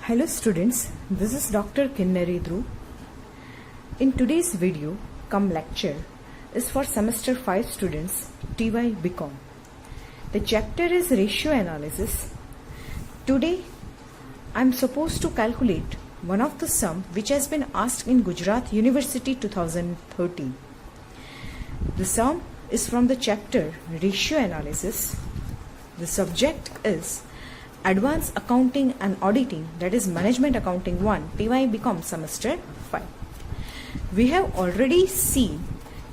Hello students, this is Dr. Kinnari Dhruv. In today's video, lecture is for semester 5 students, TY BCom. The chapter is ratio analysis. Today, I am supposed to calculate one of the sum which has been asked in Gujarat University 2013. The sum is from the chapter ratio analysis. The subject is Advanced Accounting and Auditing, that is Management Accounting 1, TY BCom semester 5. We have already seen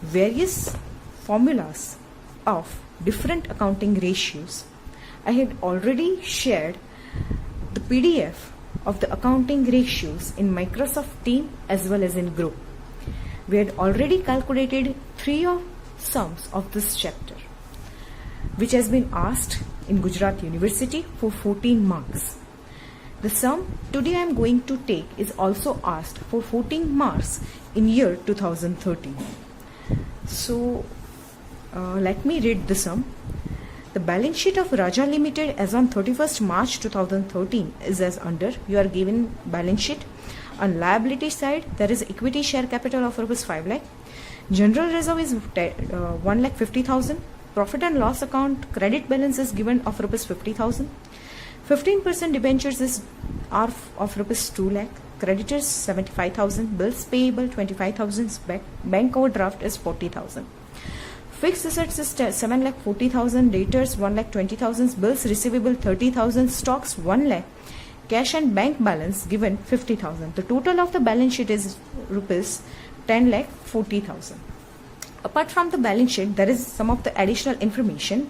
various formulas of different accounting ratios. I had already shared the PDF of the accounting ratios in Microsoft Team as well as in group. We had already calculated 3 sums of this chapter, which has been asked in Gujarat University for 14 marks. The sum today I am going to take is also asked for 14 marks in year 2013. So let me read the sum. The balance sheet of Raja Limited as on 31st March 2013 is as under. You are given balance sheet. On liability side, there is equity share capital of Rs 5 lakh. General reserve is 1,50,000. Profit and loss account credit balance is given of Rs 50,000. 15% debentures are of Rs 2 lakh. Creditors 75,000. Bills payable 25,000. Bank overdraft is 40,000. Fixed assets is 7,40,000. Debtors 1,20,000. Bills receivable 30,000. Stocks 1 lakh. Cash and bank balance given 50,000. The total of the balance sheet is Rs 10,40,000. Apart from the balance sheet, there is some of the additional information.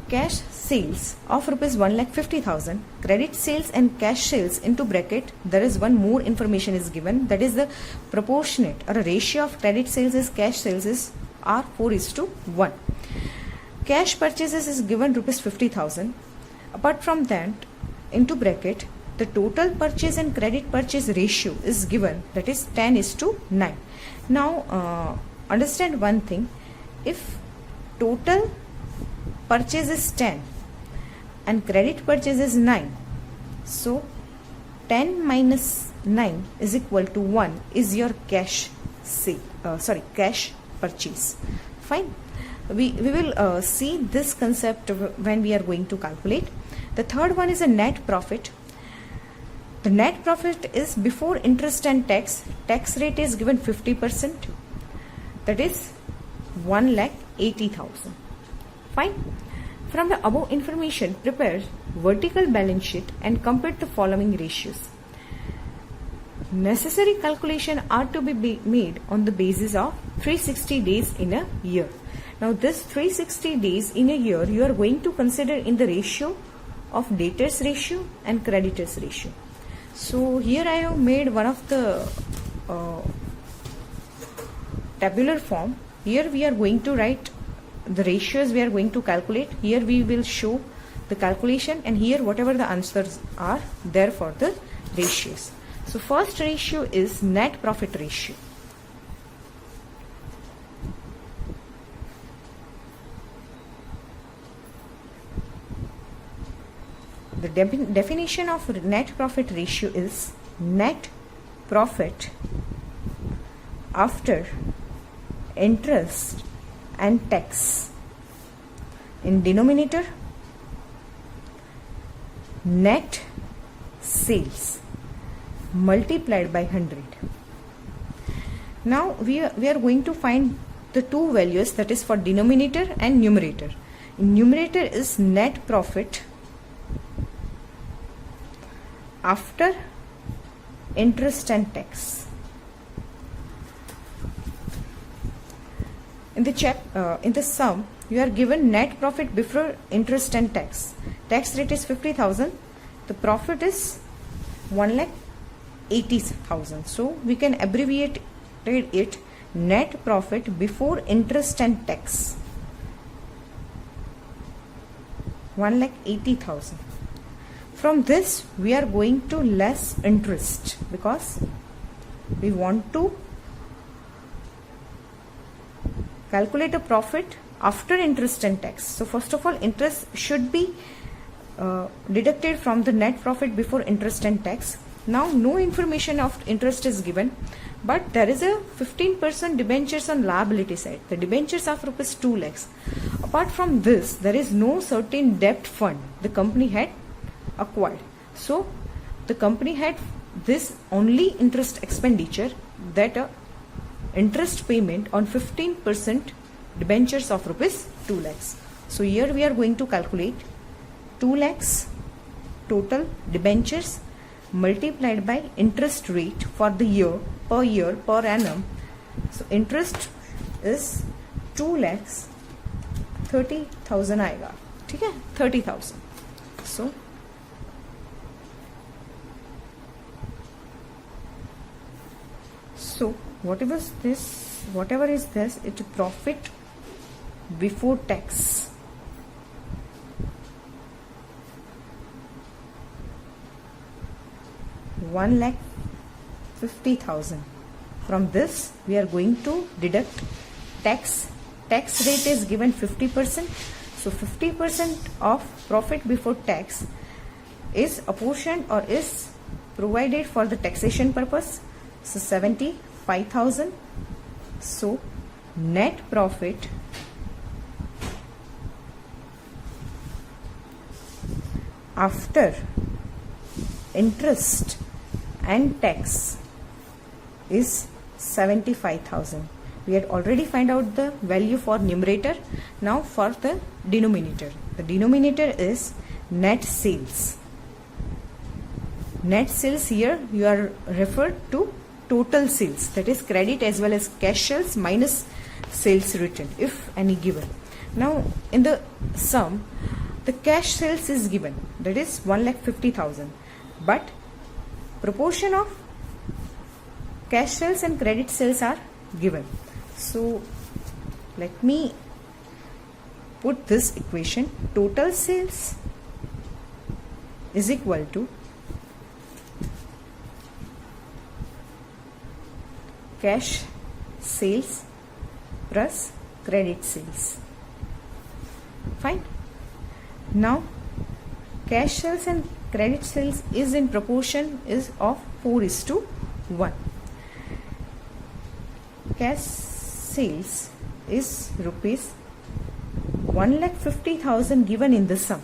Cash sales of Rs 1,50,000, credit sales and cash sales into bracket. There is one more information is given, that is the proportionate or a ratio of credit sales is cash sales is are 4:1. Cash purchases is given Rs 50,000. Apart from that, into bracket, the total purchase and credit purchase ratio is given, that is 10:9. Now understand one thing, if total purchase is 10 and credit purchase is 9, so 10 minus 9 is equal to 1 is your cash cash purchase. Fine. We will see this concept when we are going to calculate. The third one is a net profit. The net profit is before interest and tax. Tax rate is given 50%. That is 1,80,000. Fine. From the above information, prepare vertical balance sheet and compare the following ratios. Necessary calculation are to be made on the basis of 360 days in a year. Now this 360 days in a year you are going to consider in the ratio of debtors ratio and creditors ratio. So here I have made one of the tabular form. Here we are going to write the ratios we are going to calculate. Here we will show the calculation, and here whatever the answers are there for the ratios. So first ratio is net profit ratio. The definition of net profit ratio is net profit after interest and tax in denominator, net sales multiplied by 100. Now we are going to find the two values, that is for denominator and numerator. In numerator is net profit after interest and tax. In the sum, you are given net profit before interest and tax. Tax rate is 50,000. The profit is 1,80,000. So we can abbreviate it net profit before interest and tax. 1,80,000. From this, we are going to less interest because we want to calculate a profit after interest and tax. So first of all, interest should be deducted from the net profit before interest and tax. Now no information of interest is given, but there is a 15% debentures on liability side. The debentures of rupees 2 lakhs. Apart from this, there is no certain debt fund the company had acquired. So the company had this only interest expenditure, that interest payment on 15% debentures of rupees 2 lakhs. So here we are going to calculate 2 lakhs total debentures multiplied by interest rate for the year per annum. So interest is 2 lakhs 30,000 आएगा, ठीक है, 30,000. So whatever is this, it's profit before tax. $1,50,000. From this we are going to deduct tax. Tax rate is given 50%. So 50% of profit before tax is apportioned or is provided for the taxation purpose. So 75,000. So net profit after interest and tax is 75,000. We had already find out the value for numerator. Now for the denominator. The denominator is net sales. Net sales, here you are referred to total sales, that is credit as well as cash sales minus sales written if any given. Now in the sum, the cash sales is given, that is 1,50,000, but proportion of cash sales and credit sales are given. So let me put this equation. Total sales is equal to cash sales plus credit sales. Fine. Now cash sales and credit sales is in proportion is of 4:1. Cash sales is rupees 1,50,000 given in the sum.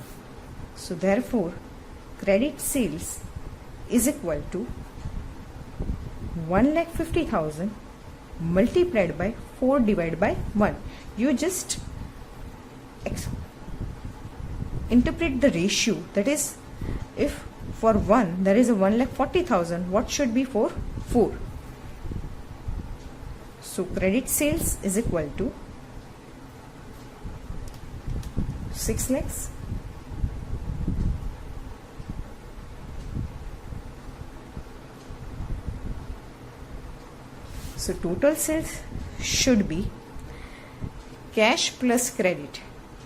So therefore credit sales is equal to 1,50,000 multiplied by 4 divided by 1. You just interpret the ratio, that is, if for 1 there is a 1,40,000, what should be for 4? So credit sales is equal to 6 lakhs. So total sales should be cash plus credit.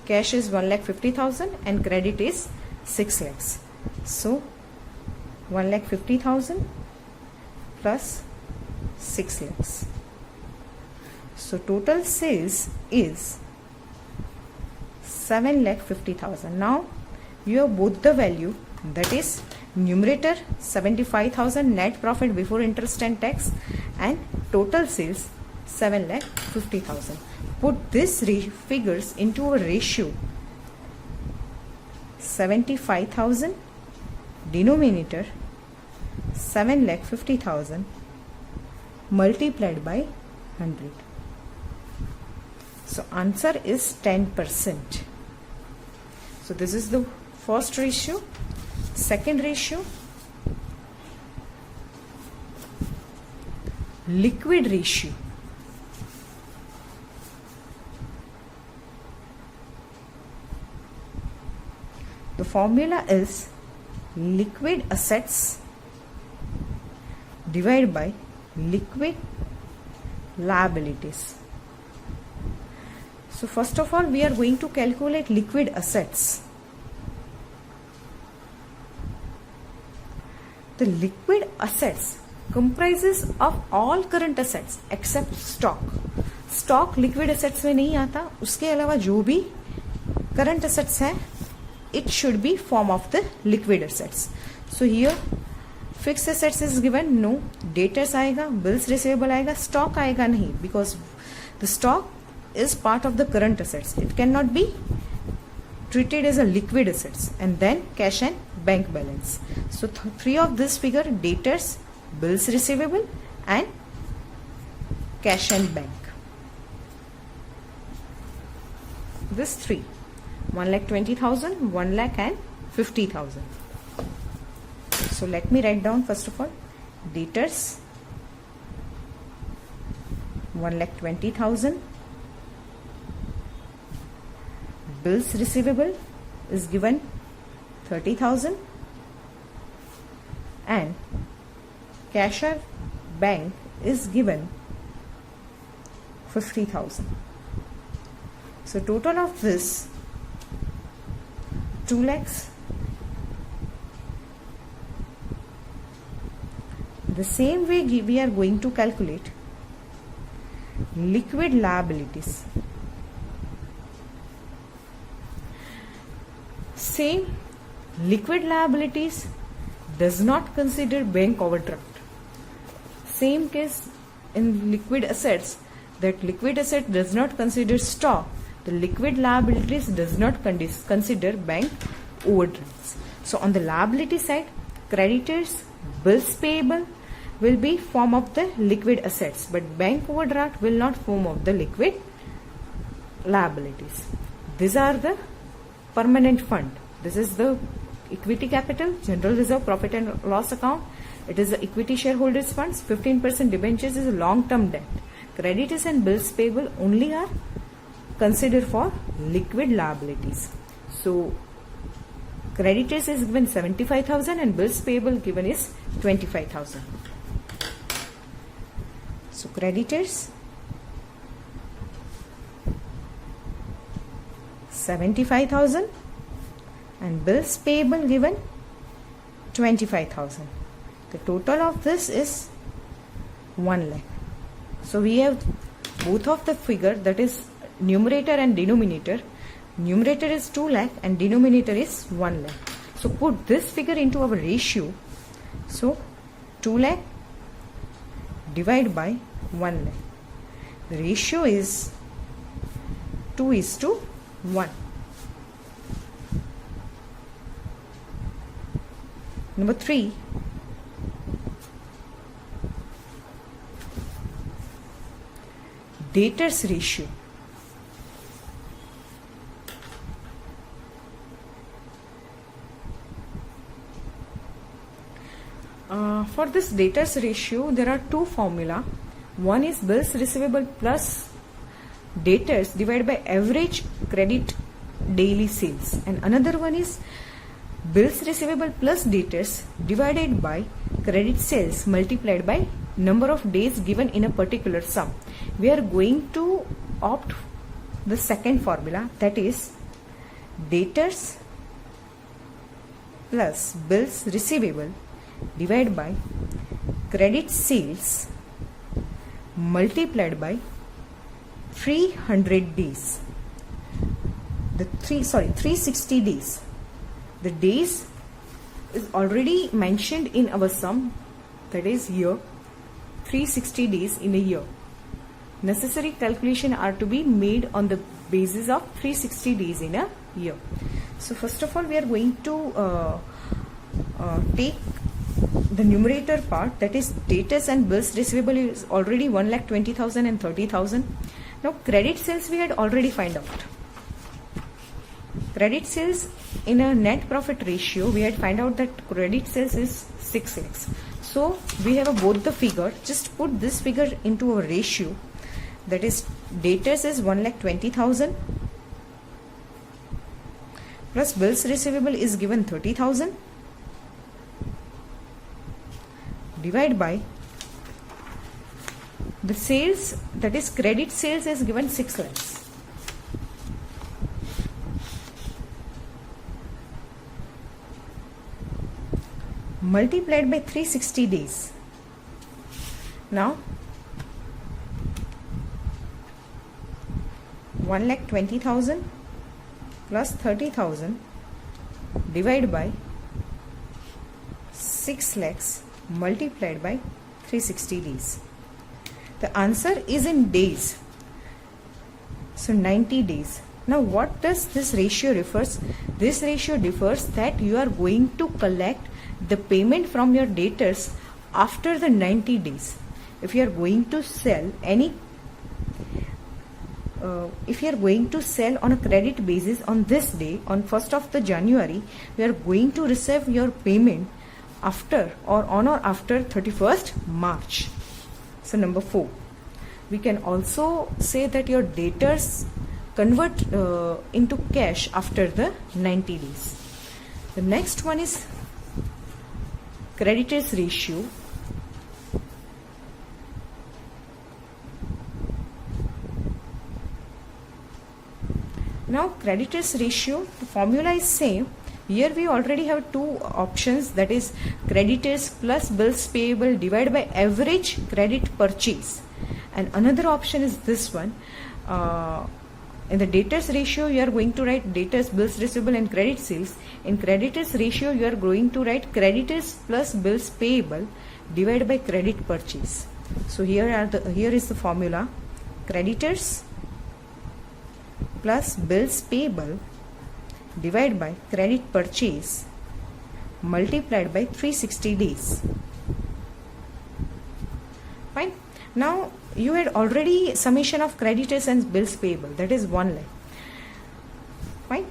Cash is 1,50,000 and credit is 6 lakhs. So 1,50,000 plus 6 lakhs. So total sales is 7,50,000. Now you have both the value, that is numerator 75,000 net profit before interest and tax, and total sales 7,50,000. Put these figures into a ratio. 75,000 denominator, 7,50,000 multiplied by 100. So answer is 10%. So this is the first ratio. Second ratio, liquid ratio. The formula is liquid assets divided by liquid liabilities. So first of all, we are going to calculate liquid assets. The liquid assets comprises of all current assets except stock. Stock liquid assets में नहीं आता. उसके अलावा जो भी current assets हैं it should be form of the liquid assets. So here fixed assets is given, no. Debtors आएगा, bills receivable आएगा, stock आएगा नहीं, because the stock is part of the current assets. It cannot be treated as a liquid assets. And then cash and bank balance. So three of this figure: debtors, bills receivable and cash and bank. This three: 1,20,000, 1 lakh and 50,000. So let me write down first of all: debtors 1,20,000, bills receivable is given 30,000 and cash or bank is given 50,000. So total of this 2 lakhs. The same way we are going to calculate liquid liabilities. Same, liquid liabilities does not consider bank overdraft. Same case in liquid assets, that liquid asset does not consider stock. The liquid liabilities does not consider bank overdrafts. So on the liability side, creditors, bills payable will be form of the liquid assets, but bank overdraft will not form of the liquid liabilities. These are the permanent fund. This is the equity capital, general reserve, profit and loss account. It is the equity shareholders funds. 15% debentures is a long-term debt. Creditors and bills payable only are considered for liquid liabilities. So creditors is given 75,000 and bills payable given is 25,000. So creditors 75,000 and bills payable given 25,000. The total of this is 1 lakh. So we have both of the figure, that is numerator and denominator. Numerator is 2 lakh and denominator is 1 lakh. So put this figure into our ratio. So 2 lakh divided by 1 lakh. The ratio is 2:1. Number 3, debtors ratio. For this debtors ratio, there are two formula. One is bills receivable plus debtors divided by average credit daily sales, and another one is bills receivable plus debtors divided by credit sales multiplied by number of days given in a particular sum. We are going to opt the second formula, that is debtors plus bills receivable divided by credit sales multiplied by 300 days. 360 days. The days is already mentioned in our sum, that is year, 360 days in a year. Necessary calculation are to be made on the basis of 360 days in a year. So first of all, we are going to take the numerator part, that is debtors and bills receivable is already 1,20,000 and 30,000. Now credit sales we had already find out. Credit sales in a net profit ratio, we had find out that credit sales is 6 lakhs. So we have both the figure. Just put this figure into a ratio, that is debtors is 1,20,000 plus bills receivable is given 30,000 divided by the sales, that is credit sales is given 6 lakhs. Multiplied by 360 days. Now 1,20,000 plus 30,000 divided by 6 lakhs multiplied by 360 days. The answer is in days. So 90 days. Now what does this ratio refers? This ratio refers that you are going to collect the payment from your debtors after the 90 days. If you are going to sell if you are going to sell on a credit basis on this day, on 1st of the January, you are going to receive your payment after or on or after 31st March. So number 4. We can also say that your debtors convert into cash after the 90 days. The next one is creditors ratio. Now creditors ratio, the formula is same. Here we already have two options, that is creditors plus bills payable divided by average credit purchase, and another option is this one. In the debtors ratio you are going to write debtors, bills receivable and credit sales. In creditors ratio you are going to write creditors plus bills payable divided by credit purchase. So here is the formula: creditors plus bills payable divided by credit purchase multiplied by 360 days. Fine. Now you had already summation of creditors and bills payable, that is 1 lakh. Fine.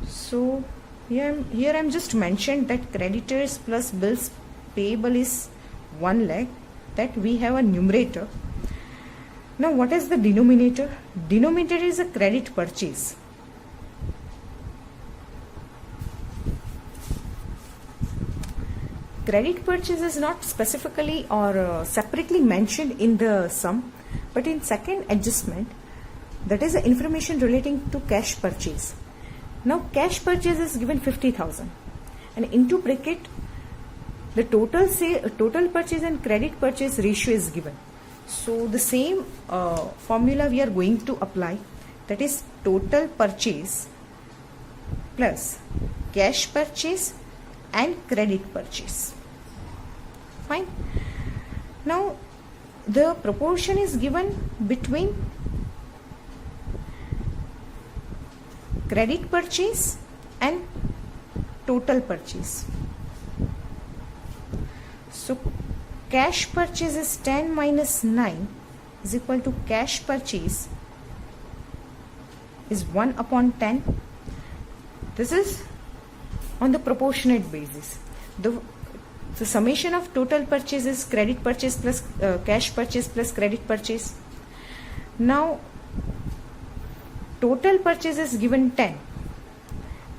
So here I'm just mentioned that creditors plus bills payable is 1 lakh, that we have a numerator. Now what is the denominator? Denominator is a credit purchase. Credit purchase is not specifically or separately mentioned in the sum, but in second adjustment, that is the information relating to cash purchase. Now cash purchase is given 50,000 and into bracket the total purchase and credit purchase ratio is given. So the same formula we are going to apply, that is total purchase plus cash purchase and credit purchase. Fine. Now the proportion is given between credit purchase and total purchase. So cash purchase is 10 minus 9 is equal to cash purchase is 1 upon 10. This is on the proportionate basis. The summation of total purchase is credit purchase plus cash purchase plus credit purchase. Now total purchase is given 10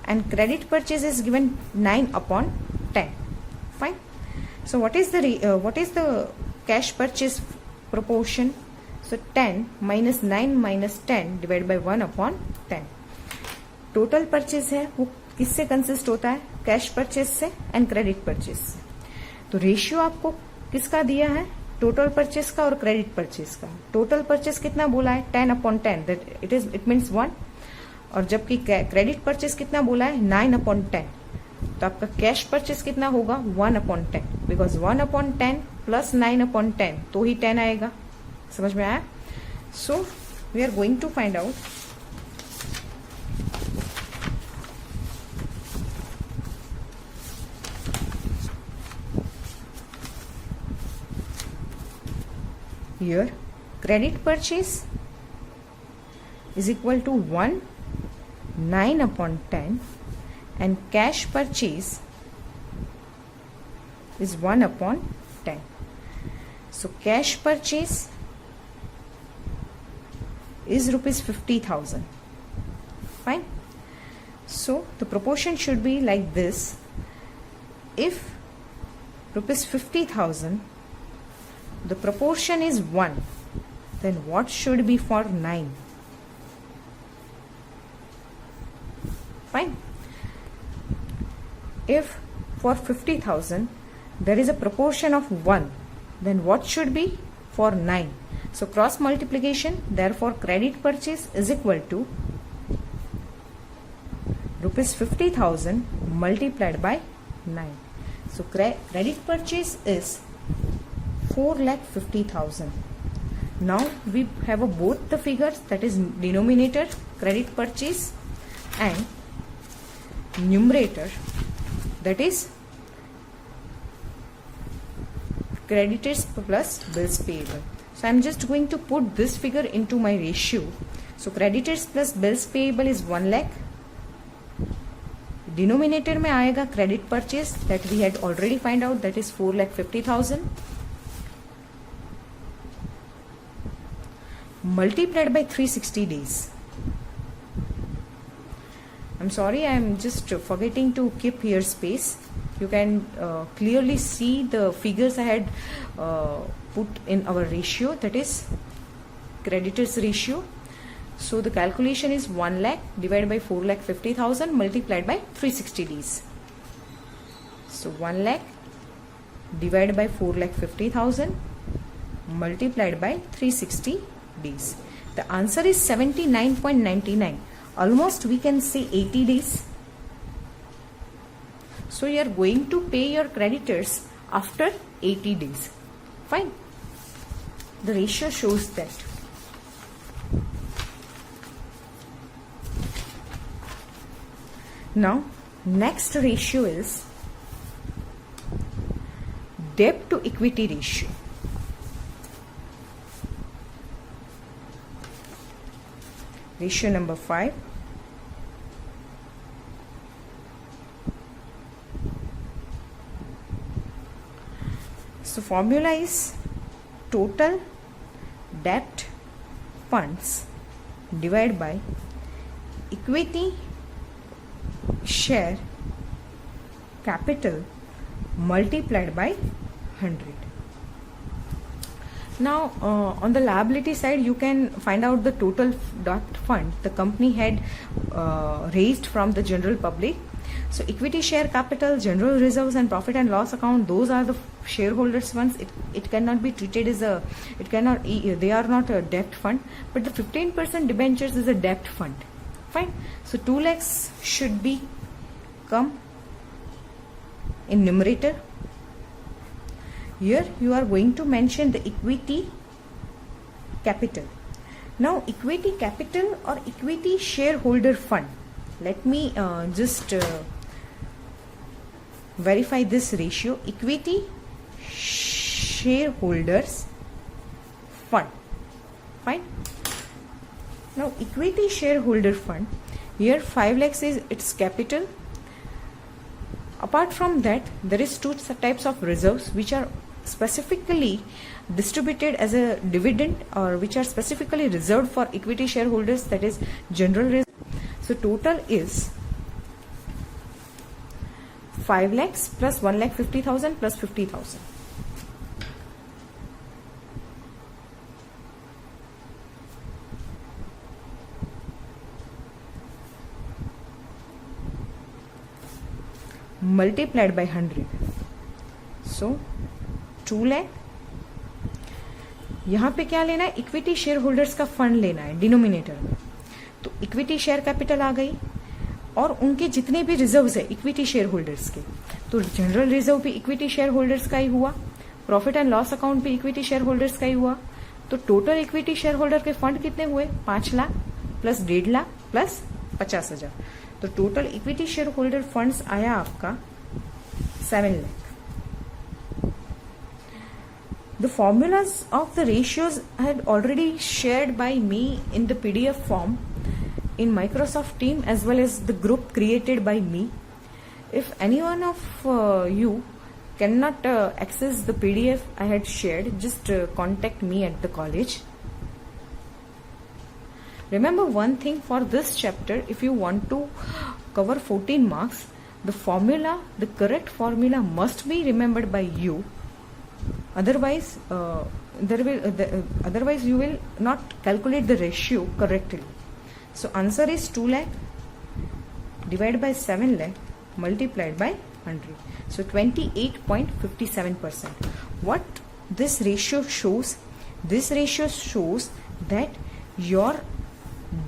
and credit purchase is given 9 upon 10. Fine. So what is the cash purchase proportion? So 10 minus 9 minus 10 divided by 1 upon 10. Total purchase है वो किससे consist होता है? Cash purchase से and credit purchase से. तो ratio आपको किसका दिया है? टोटल परचेज का और क्रेडिट परचेज का. टोटल परचेज कितना बोला है? 10 अपॉन 10, दैट इट मीन्स 1. और जबकि क्रेडिट परचेज कितना बोला है? 9 अपॉन 10. तो आपका कैश परचेज कितना होगा? 1 upon 10, because 1 upon 10 plus 9 upon 10 तो ही 10 आएगा. समझ में आया? So we are going to find out here credit purchase is equal to 1 9 upon 10 and cash purchase is 1 upon 10. So cash purchase is rupees 50,000. Fine. So the proportion should be like this. If rupees 50,000, the proportion is 1, then what should be for 9? Fine. If for 50,000 there is a proportion of 1, then what should be for 9? So cross multiplication, therefore credit purchase is equal to rupees 50,000 multiplied by 9. So credit purchase is 4,50,000. Now we have both the figures, that is denominator credit purchase and numerator, that is creditors plus bills payable. So I am just going to put this figure into my ratio. So creditors plus bills payable is 1 lakh. Denominator में आएगा credit purchase that we had already find out, that is 4,50,000 multiplied by 360 days. I'm sorry, I'm just forgetting to keep here space. You can clearly see the figures I had put in our ratio, that is creditors ratio. So the calculation is 1 lakh divided by 4,50,000 multiplied by 360 days. So 1 lakh divided by 4,50,000 multiplied by 360 days. The answer is 79.99. Almost we can say 80 days. So you are going to pay your creditors after 80 days. Fine. The ratio shows that. Now, next ratio is debt to equity ratio. Ratio number 5. So formula is total debt funds divided by equity share capital multiplied by 100. Now on the liability side, you can find out the total debt fund the company had raised from the general public. So equity share capital, general reserves and profit and loss account, those are the shareholders funds. It cannot be treated as a, they are not a debt fund, but the 15% debentures is a debt fund. Fine. So 2 lakhs should be come in numerator. Here you are going to mention the equity capital. Now equity capital or equity shareholder fund. Let me just verify this ratio. Equity shareholders fund. Fine. Now equity shareholder fund, here 5 lakhs is its capital. Apart from that, there is 2 types of reserves which are specifically distributed as a dividend or which are specifically reserved for equity shareholders, that is general reserve. So total is 5 lakhs plus 1,50,000 plus 50,000. Multiplied by 100. So 2 lakh. यहाँ पे क्या लेना है, equity share holders का fund लेना है denominator में. तो इक्विटी शेयर कैपिटल आ गई और उनके जितने भी रिजर्व्स है इक्विटी शेयर होल्डर्स के, तो जनरल रिजर्व भी इक्विटी शेयर होल्डर्स का ही हुआ, प्रॉफिट एंड लॉस अकाउंट भी इक्विटी शेयर होल्डर्स का ही हुआ. तो टोटल इक्विटी शेयर होल्डर के फंड कितने हुए, 5 लाख प्लस 1.5 लाख प्लस 50,000. तो total equity share holder funds आया आपका 7 lakh. The formulas of the ratios had already shared by me in the PDF form in Microsoft Team as well as the group created by me. If anyone of you cannot access the PDF I had shared, just contact me at the college. Remember one thing for this chapter, if you want to cover 14 marks, the formula, the correct formula must be remembered by you. Otherwise, otherwise you will not calculate the ratio correctly. So answer is 2 lakh divided by 7 lakh multiplied by 100. So 28.57%. What this ratio shows? This ratio shows that your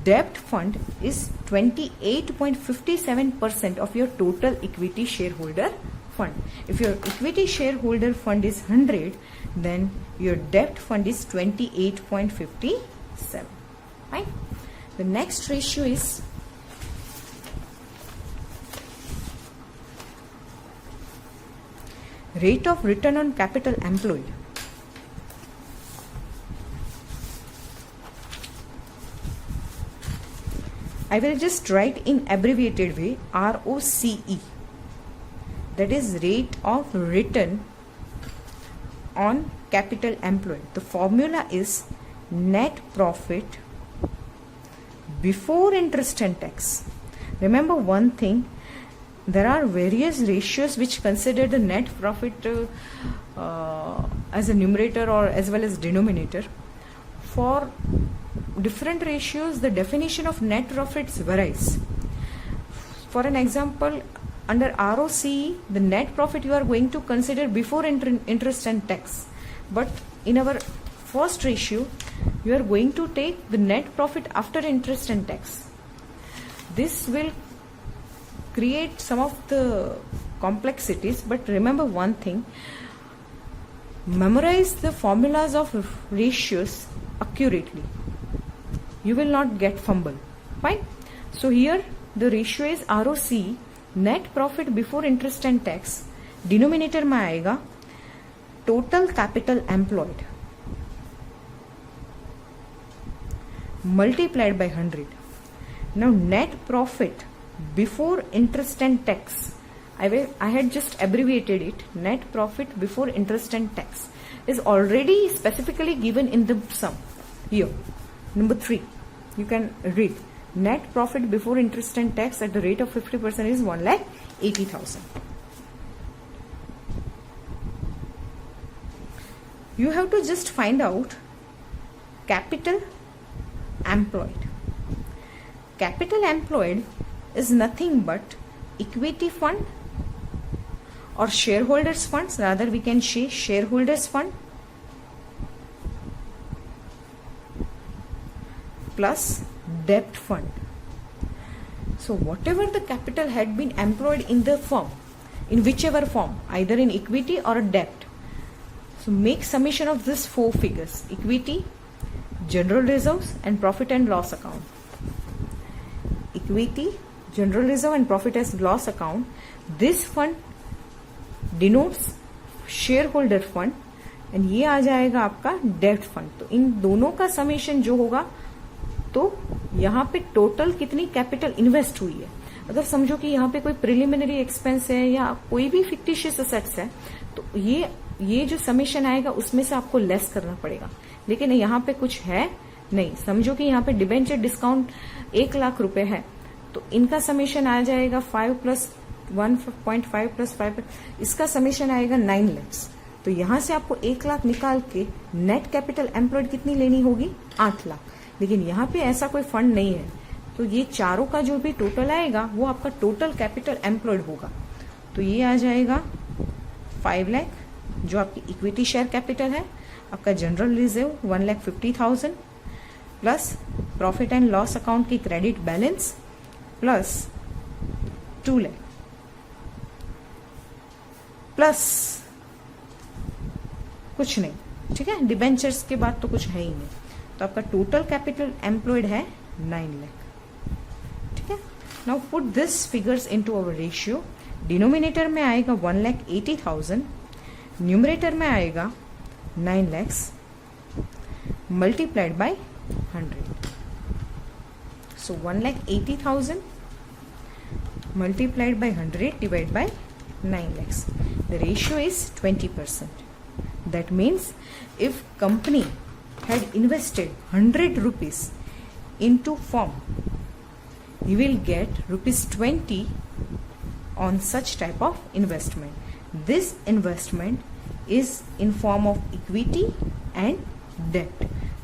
debt fund is 28.57% of your total equity shareholder fund. If your equity shareholder fund is 100, then your debt fund is 28.57. Right? The next ratio is rate of return on capital employed. I will just write in abbreviated way ROCE. That is rate of return on capital employed. The formula is net profit before interest and tax. Remember one thing, there are various ratios which consider the net profit as a numerator or as well as denominator. For different ratios, the definition of net profits varies. For an example, under ROCE, the net profit you are going to consider before interest and tax. But in our first ratio, you are going to take the net profit after interest and tax. This will create some of the complexities, but remember one thing, memorize the formulas of ratios accurately. You will not get fumble. Fine. So here the ratio is ROCE, net profit before interest and tax. Denominator में आएगा total capital employed multiplied by 100. Now net profit before interest and tax, I had just abbreviated it. Net profit before interest and tax is already specifically given in the sum. Here, number 3, you can read. Net profit before interest and tax at the rate of 50% is 1,80,000. You have to just find out capital employed. Capital employed is nothing but equity fund or shareholders funds, rather we can say shareholders fund plus debt fund. So whatever the capital had been employed in the firm, in whichever form, either in equity or a debt, so make summation of these 4 figures: equity, general reserves and profit and loss account. Equity, general reserve and profit and loss account. This fund denotes shareholder fund and ये आ जाएगा आपका date fund. तो इन दोनों का summation जो होगा, तो यहाँ पे टोटल कितनी कैपिटल इन्वेस्ट हुई है. अगर समझो कि यहाँ पे कोई प्रिलिमिनरी एक्सपेंस है या कोई भी फिक्टिशियस असेट्स है, तो ये जो समेशन आएगा उसमें से आपको लेस करना पड़ेगा. लेकिन यहाँ पे कुछ है नहीं. समझो कि यहाँ पे डिबेंचर डिस्काउंट 1 लाख रुपए है, तो इनका समेशन आ जाएगा 5 + 1.5 + 5, इसका समेशन आएगा 9 लाख. तो यहां से आपको 1 लाख निकाल के नेट कैपिटल एम्प्लॉयड कितनी लेनी होगी? 8 लाख. लेकिन यहाँ पे ऐसा कोई फंड नहीं है, तो ये चारों का जो भी टोटल आएगा वो आपका टोटल कैपिटल एम्प्लॉयड होगा. तो ये आ जाएगा 5 लाख जो आपकी इक्विटी शेयर कैपिटल है, आपका general reserve 1,50,000 plus profit and loss account की credit balance plus 2 lakh plus कुछ नहीं. ठीक है, डिबेंचर्स के बाद तो कुछ है ही नहीं. तो आपका टोटल कैपिटल एम्प्लॉयड है 9 लाख. ठीक है. Now put this figures into our ratio. Denominator में आएगा 1,80,000, न्यूमरेटर में आएगा 9 lakh multiplied by 100. So 1,80,000 multiplied by 100 divided by 9 lakhs. The ratio is 20%. That means if company had invested 100 rupees into firm, you will get rupees 20 on such type of investment. This investment is in form of equity and debt.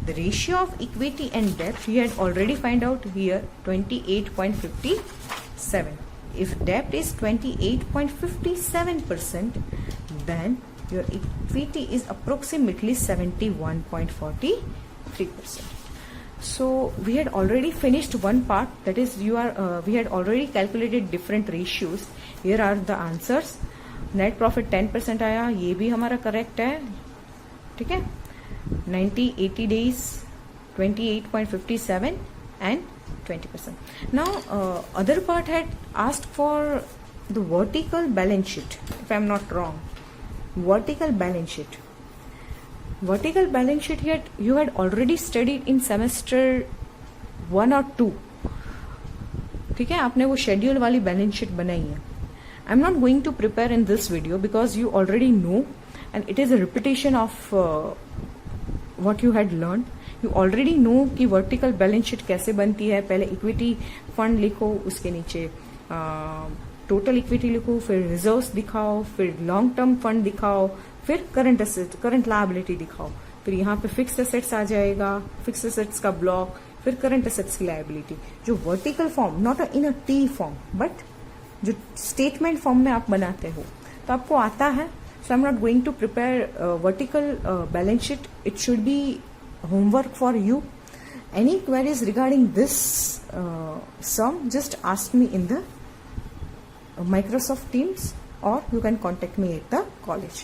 The ratio of equity and debt we had already find out here, 28.57. If debt is 28.57%, then your equity is approximately 71.43%. So we had already finished one part, that is we had already calculated different ratios. Here are the answers. Net profit 10% आया, ये भी हमारा correct है, ठीक है. 80 days 28.57 and 20%. Now other part had asked for the vertical balance sheet, if I am not wrong. Vertical balance sheet. Vertical balance sheet you had already studied in semester 1 or 2. ठीक है, आपने वो schedule वाली balance sheet बनाई है. I am not going to prepare in this video because you already know and it is a repetition of what you had learned. You already know कि vertical balance sheet कैसे बनती है. पहले equity fund लिखो, उसके नीचे total equity लिखो, फिर रिजर्व्स दिखाओ, फिर लॉन्ग टर्म फंड दिखाओ, फिर करंट एसेट, करंट लायबिलिटी दिखाओ, फिर यहाँ पे फिक्स्ड एसेट्स आ जाएगा, फिक्स्ड एसेट्स का ब्लॉक, फिर करंट एसेट्स की लायबिलिटी. जो vertical form, not in a T form, but जो स्टेटमेंट फॉर्म में आप बनाते हो, तो आपको आता है. So I'm not going to prepare vertical balance sheet. It should be homework for you. Any queries regarding this sum, just ask me in the Microsoft Teams, or you can contact me at the college.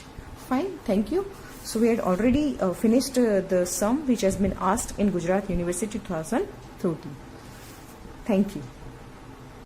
Fine, thank you. So we had already finished the sum which has been asked in Gujarat University 2013. Thank you.